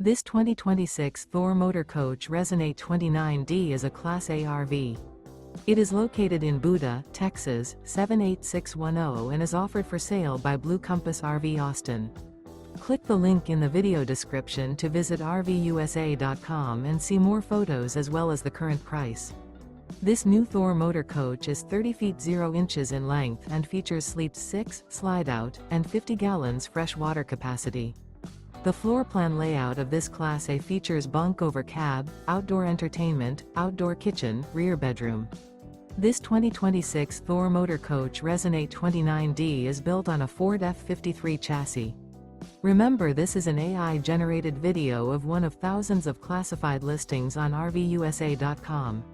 This 2026 Thor Motor Coach Resonate 29D is a Class A RV. It is located in Buda, Texas, 78610 and is offered for sale by Blue Compass RV Austin. Click the link in the video description to visit RVUSA.com and see more photos as well as the current price. This new Thor Motor Coach is 30 feet 0 inches in length and features sleeps 6, slide-out, and 50 gallons fresh water capacity. The floor plan layout of this Class A features bunk over cab, outdoor entertainment, outdoor kitchen, rear bedroom. This 2026 Thor Motor Coach Resonate 29D is built on a Ford F53 chassis. Remember, this is an AI-generated video of one of thousands of classified listings on RVUSA.com.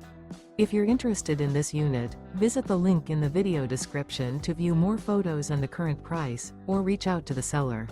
If you're interested in this unit, visit the link in the video description to view more photos and the current price, or reach out to the seller.